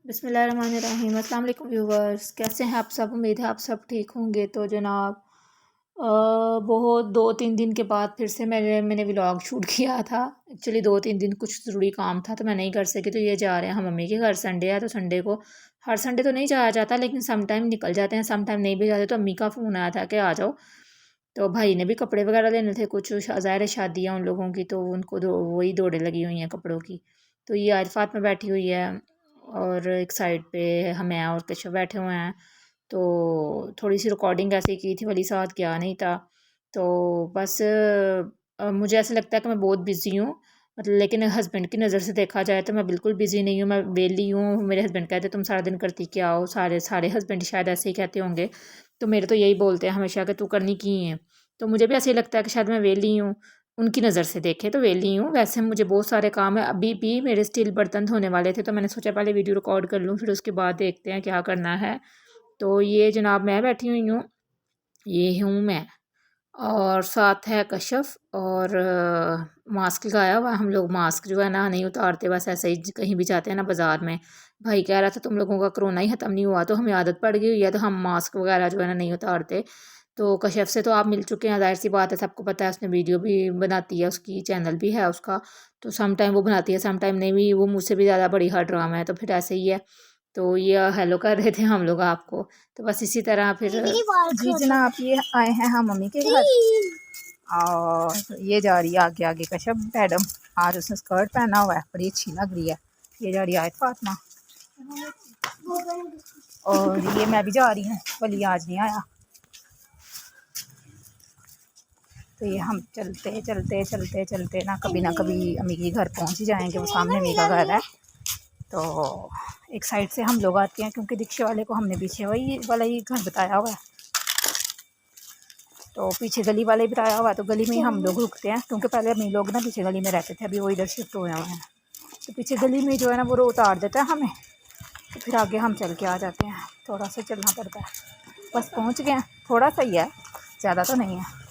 बिस्मिल्लाहिर्रहमानिर्रहीम। अस्सलाम वालेकुम व्यूवर्स, कैसे हैं आप सब? उम्मीद है आप सब ठीक होंगे। तो जनाब बहुत 2-3 दिन के बाद फिर से मैंने व्लॉग शूट किया था। एक्चुअली 2-3 दिन कुछ ज़रूरी काम था तो मैं नहीं कर सकी। तो ये जा रहे हैं हम मम्मी के घर, संडे है तो संडे को, हर संडे तो नहीं जाया जाता लेकिन सम टाइम निकल जाते हैं, सम टाइम नहीं भी जाते। तो अम्मी का फ़ोन आया था कि आ जाओ। तो भाई ने भी कपड़े वगैरह लेने थे, कुछ ज़ाहिर है शादियाँ उन लोगों की, तो उनको वही दौड़े लगी हुई हैं कपड़ों की। तो ये आरिफात में बैठी हुई है और एक साइड पे हम मैं और केशव बैठे हुए हैं। तो थोड़ी सी रिकॉर्डिंग ऐसे ही की थी, वली साथ गया नहीं था। तो बस मुझे ऐसा लगता है कि मैं बहुत बिज़ी हूँ, मतलब लेकिन हस्बैंड की नज़र से देखा जाए तो मैं बिल्कुल बिज़ी नहीं हूँ, मैं वेली हूँ। मेरे हस्बैंड कहते तुम सारा दिन करती क्या हो, सारे सारे हस्बैंड शायद ऐसे ही कहते होंगे। तो मेरे तो यही बोलते हैं हमेशा कि तू करनी की है। तो मुझे भी ऐसे ही लगता है कि शायद मैं वेली हूँ, उनकी नज़र से देखे तो वेली हूँ। वैसे मुझे बहुत सारे काम है, अभी भी मेरे स्टील बर्तन धोने वाले थे तो मैंने सोचा पहले वीडियो रिकॉर्ड कर लूँ, फिर उसके बाद देखते हैं क्या करना है। तो ये जनाब मैं बैठी हुई हूँ, ये हूँ मैं, और साथ है कशफ, और मास्क लगाया हुआ है। हम लोग मास्क जो है ना नहीं उतारते, बस ऐसे ही कहीं भी जाते हैं ना बाज़ार में। भाई कह रहा था तुम लोगों का कोरोना ही ख़त्म नहीं हुआ, तो हमें आदत पड़ गई हुई है तो हम मास्क वगैरह जो है ना नहीं उतारते। तो कशफ से तो आप मिल चुके हैं, ज़ाहिर सी बात है, सबको पता है। उसने वीडियो भी बनाती है, उसकी चैनल भी है उसका। तो सम टाइम वो बनाती है, सम टाइम नहीं भी। वो मुझसे भी ज़्यादा बड़ी हर ड्रामा है, तो फिर ऐसे ही है। तो ये हेलो कर रहे थे हम लोग आपको। तो बस इसी तरह फिर जी जनाब, ये आए हैं हम मम्मी के घर, और ये जा रही है आगे आगे कशफ मैडम। आज उसने स्कर्ट पहना हुआ है, बड़ी अच्छी लग रही है। ये जा रही है फातिमा, और ये मैं भी जा रही हूँ, वली आज नहीं आया। तो ये हम चलते चलते चलते चलते ना कभी अम्मी के घर पहुँच ही जाएंगे। वो सामने अम्मी का घर है। तो एक साइड से हम लोग आते हैं, क्योंकि रिक्शे वाले को हमने पीछे वही वाला ही घर बताया हुआ है, तो पीछे गली वाले भी आया हुआ है। तो गली में ही हम लोग रुकते हैं, क्योंकि पहले हम लोग ना पीछे गली में रहते थे, अभी वो इधर शिफ्ट हुए हुए हैं। तो पीछे गली में जो है ना वो उतार देता है हमें, तो फिर आगे हम चल के आ जाते हैं। थोड़ा सा चलना पड़ता है, बस पहुंच गए हैं। थोड़ा सा ही है, ज़्यादा तो नहीं है।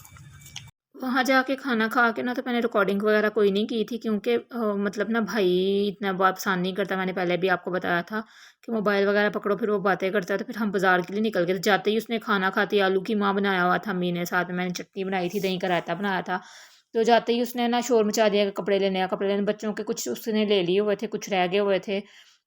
वहाँ जाके खाना खा के ना तो मैंने रिकॉर्डिंग वगैरह कोई नहीं की थी, क्योंकि मतलब ना भाई इतना बात पसंद नहीं करता। मैंने पहले भी आपको बताया था कि मोबाइल वगैरह पकड़ो फिर वो बातें करता है। तो फिर हम बाज़ार के लिए निकल गए, तो जाते ही उसने खाना खाती, आलू की माँ बनाया हुआ था अम्मी ने, साथ में मैंने चटनी बनाई थी, दही का रायता बनाया था। तो जाते ही उसने ना शोर मचा दिया कि कपड़े लेने। बच्चों के कुछ उसने ले लिए हुए थे, कुछ रह गए हुए थे,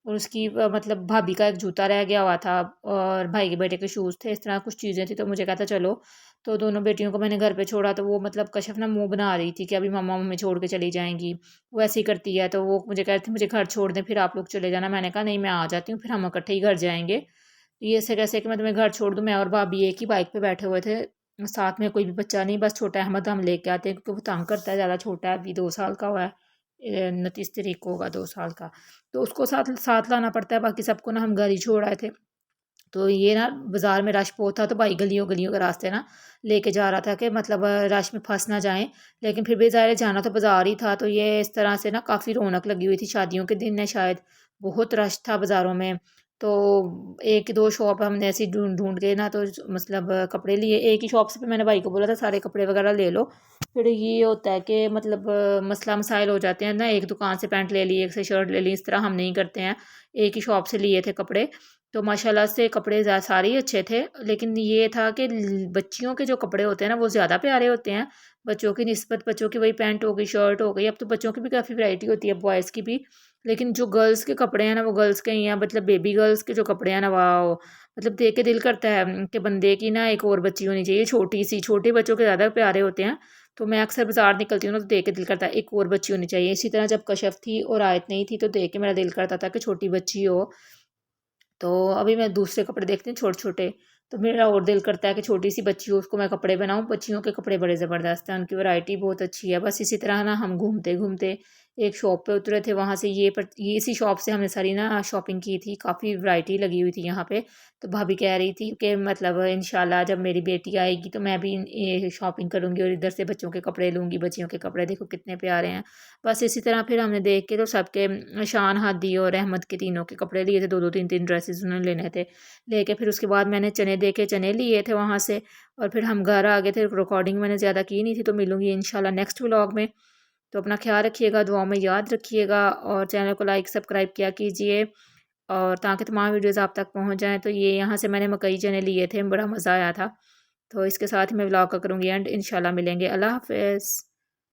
और उसकी मतलब भाभी का एक जूता रह गया हुआ था, और भाई के बेटे के शूज़ थे, इस तरह कुछ चीज़ें थी। तो मुझे कहता चलो। तो दोनों बेटियों को मैंने घर पे छोड़ा, तो वो मतलब कशफ ना मुँह बना रही थी कि अभी मम्मा मम्मी छोड़ के चली जाएँगी। वो ऐसे ही करती है, तो वो मुझे कह रही थी मुझे घर छोड़ दें, फिर आप लोग चले जाना। मैंने कहा नहीं, मैं आ जाती हूँ, फिर हम इकट्ठे ही घर जाएँगे। तो ये ऐसे कैसे कि मैं तुम्हें घर छोड़ दूँ? मैं और भाभी एक ही बाइक पे बैठे हुए थे, साथ में कोई भी बच्चा नहीं, बस छोटा अहमद हम लेके आते हैं, क्योंकि वो तंग करता है, ज़्यादा छोटा है, अभी 2 साल का हुआ है। 29 तारीख को होगा 2 साल का। तो उसको साथ साथ लाना पड़ता है, बाकी सबको ना हम घर ही छोड़ आए थे। तो ये ना बाज़ार में रश बहुत था, तो भाई गलियों-गलियों के रास्ते ना लेके जा रहा था कि मतलब रश में फँस ना जाएँ। लेकिन फिर भी ज़ाहिर है जाना तो बाज़ार ही था, तो ये इस तरह से ना काफ़ी रौनक लगी हुई थी, शादियों के दिन है शायद, बहुत रश था बाज़ारों में। तो 1-2 शॉप हमने ऐसी ढूँढ के ना, तो मतलब कपड़े लिए। एक ही शॉप से फिर मैंने भाई को बोला था सारे कपड़े वग़ैरह ले लो। फिर ये होता है कि मतलब मसला मसाइल हो जाते हैं ना, एक दुकान से पैंट ले ली, एक से शर्ट ले ली, इस तरह हम नहीं करते हैं। एक ही शॉप से लिए थे कपड़े। तो माशाल्लाह से कपड़े सारे ही अच्छे थे, लेकिन ये था कि बच्चियों के जो कपड़े होते हैं ना वो ज़्यादा प्यारे होते हैं। बच्चों की निस्बत, बच्चों की वही पैंट हो गई, शर्ट हो गई, अब तो बच्चों की भी काफ़ी वैरायटी होती है, बॉयज़ की भी। लेकिन जो गर्ल्स के कपड़े हैं ना वो गर्ल्स के ही हैं, मतलब बेबी गर्ल्स के जो कपड़े हैं ना, वाओ! मतलब देख के दिल करता है कि बंदे की ना एक और बच्ची होनी चाहिए छोटी सी। छोटे बच्चों के ज़्यादा प्यारे होते हैं। तो मैं अक्सर बाज़ार निकलती हूँ ना तो देख के दिल करता है एक और बच्ची होनी चाहिए। इसी तरह जब कशफ थी और आयत नहीं थी, तो देख के मेरा दिल करता था कि छोटी बच्ची हो। तो अभी मैं दूसरे कपड़े देखती हूँ छोटे-छोटे, तो मेरा और दिल करता है कि छोटी-सी बच्ची हो, उसको मैं कपड़े बनाऊँ। बच्चियों के कपड़े बड़े ज़बरदस्त हैं, उनकी वैरायटी बहुत अच्छी है। बस इसी तरह ना हम घूमते-घूमते एक शॉप पे उतरे थे, वहाँ से ये इसी शॉप से हमने सारी ना शॉपिंग की थी, काफ़ी वैरायटी लगी हुई थी यहाँ पे। तो भाभी कह रही थी कि मतलब इंशाल्लाह जब मेरी बेटी आएगी तो मैं भी ये शॉपिंग करूँगी और इधर से बच्चों के कपड़े लूँगी। बच्चियों के कपड़े देखो कितने प्यारे हैं। बस इसी तरह फिर हमने देख के तो सबके, शान, हादी और अहमद के तीनों के कपड़े लिए थे, 2-2 3-3 ड्रेसेस उन्होंने लेने थे। लेके फिर उसके बाद मैंने चने देखे, चने लिए थे वहाँ से, और फिर हम घर आ गए थे। रिकॉर्डिंग मैंने ज़्यादा की नहीं थी, तो मिलूँगी इंशाल्लाह नेक्स्ट व्लॉग में। तो अपना ख़्याल रखिएगा, दुआओं में याद रखिएगा, और चैनल को लाइक सब्सक्राइब किया कीजिए। और ताकि तमाम वीडियोज़ आप तक पहुँच जाएँ। तो ये यहाँ से मैंने मकई चने लिए थे, बड़ा मज़ा आया था। तो इसके साथ ही मैं व्लॉग का करूँगी एंड इंशाल्लाह मिलेंगे। अल्लाह हाफ़िज़।